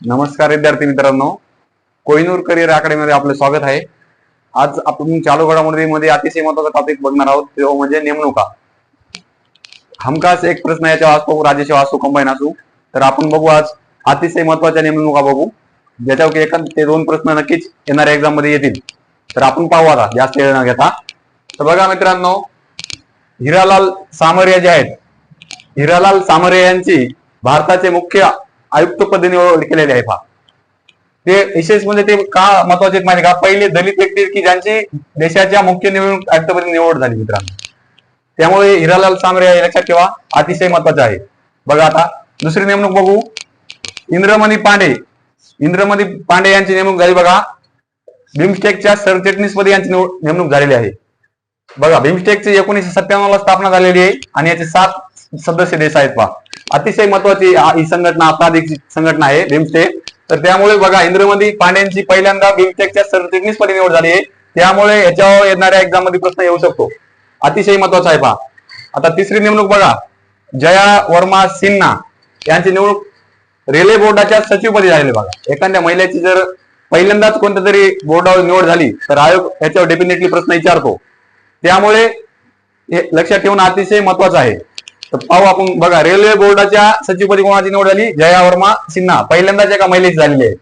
नमस्कार विद्यार्थी मित्रांनो, कोहिनूर करिअर अकॅडमीमध्ये आपले स्वागत आहे। आज आपण चालू घडामोडीमध्ये अतिशय महत्त्वाचा टॉपिक बघणार आहोत, तो म्हणजे नेमणुका। हमखास एक प्रश्न याच्या असतो, राजेश असो कंबाईन असो, तर आपण बघू आज अतिशय महत्त्वाच्या नेमणुका बघू, ज्याच्यावर की 1 ते 2 प्रश्न नक्कीच येणाऱ्या एक्झाम मध्ये येतील। तर आपण पाहू आता जास्त वेळ न घेता। तर बघा मित्रांनो, हिरालाल सामरिया जे आहेत, हिरालाल सामरिया यांची भारताचे मुख्य आयुक्त पदी निवड केलेले आहे। पहा, ते विशेष म्हणजे ते का महत्वाचे माहिती का, पहिले दलित व्यक्ती की ज्यांची देशाच्या मुख्य निवडणूक आयुक्तपदी निवड झाली मित्रांनो। त्यामुळे हिरालाल सामरिया हे लक्षात ठेवा, अतिशय महत्वाचे आहे। बघा आता दुसरी नेमणूक बघू, इंद्रमणी पांडे। इंद्रमणी पांडे यांची नेमणूक झाली बघा, बिमस्टेकच्या सरचिटणीस पदी यांची नेमणूक झालेली आहे। बघा, बिमस्टेकची 1997 ला स्थापना झालेली आहे आणि याचे 7 सदस्य देश आहेत। पहा, अतिशय महत्वाची ही संघटना, आपराधिक संघटना आहे बिमस्टेक। तर त्यामुळे बघा, इंद्रमणी पांड्यांची पहिल्यांदा बिमस्टेकच्या सरचिटणीस पदी निवड झाली आहे। त्यामुळे याच्यावर येणाऱ्या एक्झाम मध्ये प्रश्न येऊ शकतो, अतिशय महत्वाचा आहे। पहा आता तिसरी नेमणूक बघा, जया वर्मा सिन्हा यांची निवडणूक रेल्वे बोर्डाच्या सचिवपदी झालेली। बघा, एखाद्या महिलेची जर पहिल्यांदाच कोणत्या तरी बोर्डावर निवड झाली तर आयोग याच्यावर डेफिनेटली प्रश्न विचारतो, त्यामुळे हे लक्षात ठेवणं अतिशय महत्वाचं आहे। तर पाहू आपण, बघा, रेल्वे बोर्डाच्या सचिवपदी कोणाची निवड झाली, जया वर्मा सिन्हा, पहिल्यांदाच एका महिलेची झालेली आहे।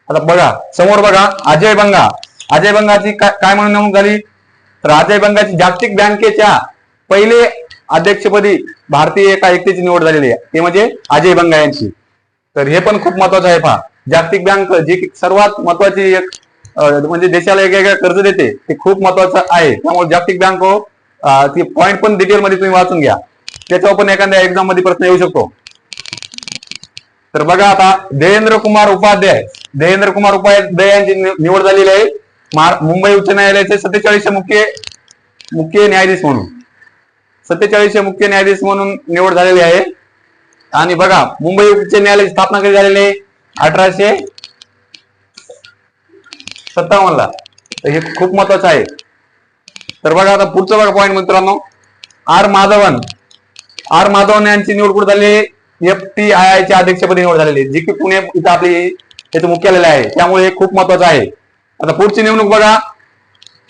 आता बघा समोर, बघा अजय बंगा। अजय बंगाची काय म्हणून नेमणूक झाली, तर अजय बंगाची जागतिक बँकेच्या पहिले अध्यक्षपदी भारतीय एका व्यक्तीची निवड झालेली आहे, ते म्हणजे अजय बंगा यांची। तर हे पण खूप महत्वाचं आहे। पहा, जागतिक बँक जी सर्वात महत्वाची एक म्हणजे देशाला वेगवेगळ्या कर्ज देते, ते खूप महत्वाचं आहे। त्यामुळे जागतिक बँक ती पॉइंट पण डिटेल मध्ये तुम्ही वाचून घ्या, त्याच्यावर पण एखाद्या एक्झाम मध्ये प्रश्न येऊ शकतो। तर बघा आता देवेंद्र कुमार उपाध्याय। देवेंद्र कुमार उपाध्याय यांची निवड झालेली आहे मुंबई उच्च न्यायालयाचे 47 मुख्य न्यायाधीश म्हणून, 47 मुख्य न्यायाधीश म्हणून निवड झालेली आहे। आणि बघा, मुंबई उच्च न्यायालयाची स्थापना कधी झालेली आहे, 1857 ला। तर हे खूप महत्वाचं आहे। तर बघा आता पुढचं बघा पॉईंट मित्रांनो, आर माधवन यांची निवड कुठे झाली, FTII च्या अध्यक्षपदी निवड झालेली आहे, जी की पुणे इथं आपली याचं मुख्यालय आहे, त्यामुळे हे खूप महत्वाचं आहे। आता पुढची नेमणूक बघा,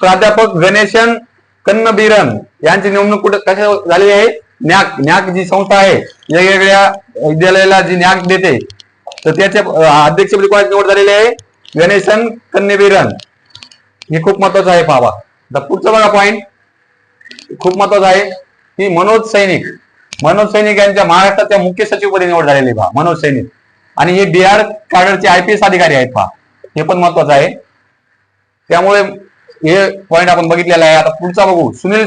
प्राध्यापक गणेशन कन्नबीरन यांची नेमणूक कुठे कशा झालेली आहे, न्याक जी संस्था आहे वेगवेगळ्या विद्यालयाला जी न्याक देते, तर त्याच्या अध्यक्षपदी कोणाची निवड झालेली आहे, गणेशन कन्नबीरन। हे खूप महत्वाचं आहे। पाहा आता पुढचं बघा पॉईंट, खूप महत्वाचं आहे की मनोज सैनिक यांच्या महाराष्ट्राच्या मुख्य सचिवपदी निवड झालेली। पहा, मनोज सैनिक, आणि हे बिहार कॅडरचे IPS अधिकारी आहेत। पहा, हे पण महत्वाचं आहे, त्यामुळे हे पॉईंट आपण बघितलेला आहे। आता पुढचा बघू, सुनील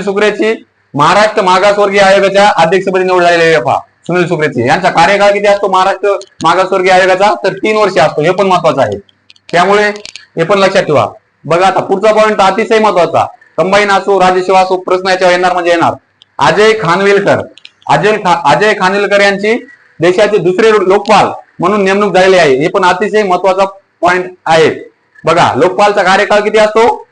सुक्रेची महाराष्ट्र मागासवर्गीय आयोगाच्या अध्यक्षपदी निवड झालेली आहे। पहा, सुनील सुक्रेची यांचा कार्यकाळ किती असतो महाराष्ट्र मागासवर्गीय आयोगाचा, तर 3 वर्ष असतो, हे पण महत्वाचं आहे, त्यामुळे हे पण लक्षात ठेवा। बघा आता पुढचा पॉईंट अतिशय महत्वाचा, कंबाईन असो राजेश असो, प्रश्न याच्यावर येणार म्हणजे येणार। अजय खानविलकर यांची देशाचे दुसरे लोकपाल म्हणून नेमणूक झालेली आहे, हे पण अतिशय महत्वाचा पॉईंट आहे। बघा, लोकपालचा कार्यकाळ किती असतो,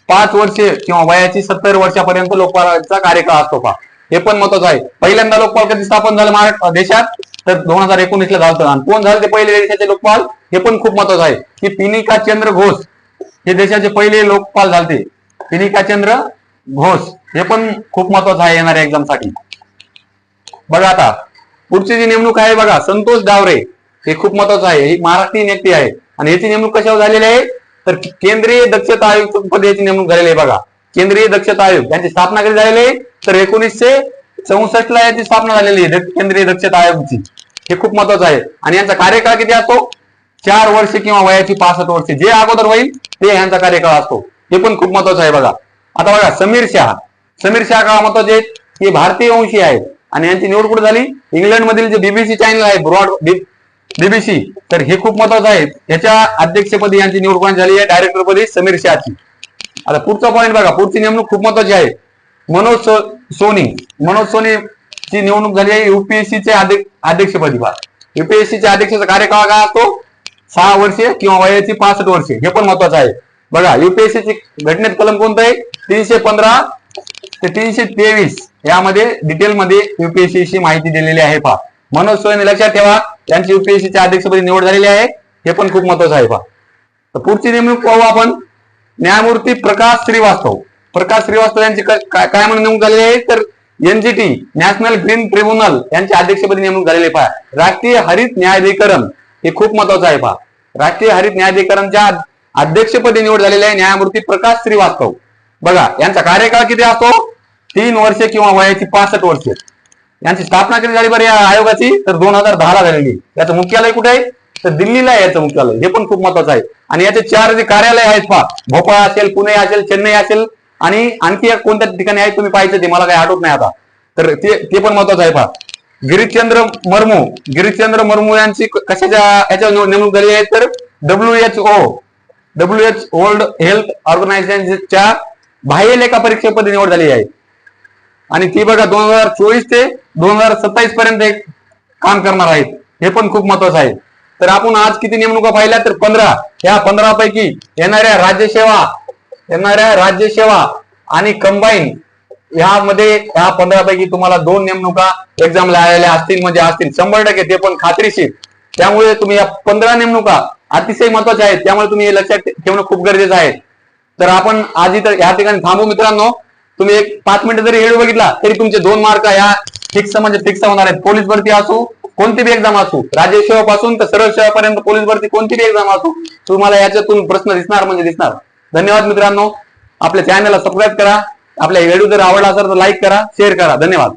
5 वर्षे किंवा वयाची 70 वर्षापर्यंत लोकपालाचा कार्यकाळ असतो। पहा, हे पण महत्वाचं आहे। पहिल्यांदा लोकपाल कधी स्थापन झालं महाराष्ट्र देशात, तर 2019 ला झालं। आणि कोण झाले ते पहिले देशाचे लोकपाल, हे पण खूप महत्वाचं आहे की पिनिका चंद्र घोष हे देशाचे पहिले लोकपाल झाले, पिनिका चंद्र घोष। हे पण खूप महत्वाचं आहे येणाऱ्या एक्झाम साठी। बघा आता पुढची जी नेमणूक आहे, बघा संतोष डावरे, हे खूप महत्वाचं आहे, ही महाराष्ट्रीयन व्यक्ती आहे आणि याची नेमणूक कशावर झालेली आहे, तर केंद्रीय दक्षता आयोग पदाची नेमणूक झालेली आहे। बघा, केंद्रीय दक्षता आयोग यांची स्थापना कधी झालेली आहे, तर 1964 ला याची स्थापना झालेली आहे केंद्रीय दक्षता आयोगाची। हे खूप महत्वाचं आहे आणि यांचा कार्यकाळ किती असतो, 4 वर्षे किंवा वयाची 65 वर्षे, जे अगोदर होईल ते यांचा कार्यकाळ असतो, हे पण खूप महत्वाचं आहे। बघा आता बघा, समीर शाह का महत्वाचे आहेत, हे भारतीय वंशी आहेत आणि यांची निवड कुठे झाली, इंग्लंड मधील जे BBC चॅनल आहे BBC, तर हे खूप महत्वाचं आहे, याच्या अध्यक्षपदी यांची निवड कोण झाली आहे, डायरेक्टर पदी समीर शाहची। आता पुढचा पॉईंट बघा, पुढची नेमणूक खूप महत्वाची आहे, मनोज सोनी ची निवडणूक झाली आहे UPSC चे अध्यक्षपदी। UPSC च्या अध्यक्षाचा कार्यकाळ काय असतो, 6 वर्षे किंवा वयाची 65 वर्षे, हे पण महत्वाचं आहे। बघा, UPSC ची घटनेत कलम कोणतं आहे, 315 ते 323 यामध्ये डिटेल मध्ये UPSC ची माहिती दिलेली आहे। पहा, मनोज सोनी लक्षात ठेवा, यांची युपीएससीच्या अध्यक्षपदी निवड झालेली आहे, हे पण खूप महत्वाचं आहे. पहा, तर पुढची नेमणूक पाहू आपण. न्यायमूर्ती प्रकाश श्रीवास्तव. प्रकाश श्रीवास्तव यांची काय म्हणून नेमणूक झालेली आहे, तर एनजीटी नॅशनल ग्रीन ट्रिब्युनल यांच्या अध्यक्षपदी नेमणूक झालेली आहे. पहा, राष्ट्रीय हरित न्यायाधिकरण हे खूप महत्वाचं आहे. पहा, राष्ट्रीय हरित न्यायाधिकरणच्या अध्यक्षपदी निवड झालेली आहे न्यायमूर्ती प्रकाश श्रीवास्तव. बघा, यांचा कार्यकाळ किती असतो, 3 वर्षे किंवा वयाची 65 वर्षे. यांची स्थापना कधी झाली बरं या आयोगाची, तर 2010 ला झालेली. याचं मुख्यालय कुठे आहे, तर दिल्लीला आहे याचं मुख्यालय, हे पण खूप महत्वाचं आहे. आणि याचे 4 जे कार्यालय आहेत, पहा, भोपाळ असेल, पुणे असेल, चेन्नई असेल आणि आणखी कोणत्या ठिकाणी आहे तुम्ही पाहिजे, ते मला काही आठवत नाही आता, तर ते पण महत्वाचं आहे. पहा, गिरीशचंद्र मर्मू यांची कशाच्या याच्या नेमणूक झाली आहे, तर WHO वर्ल्ड हेल्थ ऑर्गनायझेशनच्या बाह्य लेखा परीक्षेपदी निवड झाली आहे. आणि ती बघा 2024 ते 2027 पर्यंत एक काम करणार आहेत, हे पण खूप महत्वाचं आहे. तर आपण आज किती नेमणुका पाहिल्या, तर 15. या 15 पैकी येणाऱ्या राज्यसेवा आणि कंबाईन ह्यामध्ये ह्या 15 पैकी तुम्हाला 2 नेमणुका एक्झामला आलेल्या असतील, म्हणजे असतील 100%, ते पण खात्रीशीर. त्यामुळे तुम्ही या 15 नेमणुका अतिशय महत्वाच्या आहेत, त्यामुळे तुम्ही हे लक्षात ठेवणं खूप गरजेचं आहे. तर आपण आज इथं या ठिकाणी थांबू मित्रांनो. तुम्ही एक 5 मिनिटं जरी व्हिडिओ बघितला तरी तुमचे 2 मार्क ह्या फिक्स होणार आहेत. पोलीस भरती असो, कोणती बी एक्झाम असो, राज्यसेवापासून तर सरळ सेवापर्यंत पोलीस भरती कोणती बी एक्झाम असो, तुम्हाला याच्यातून प्रश्न दिसणार. धन्यवाद मित्रांनो. आपल्या चॅनलला सबस्क्राईब करा. आपल्या व्हिडिओ जर आवडला असेल तर लाईक करा, शेअर करा. धन्यवाद.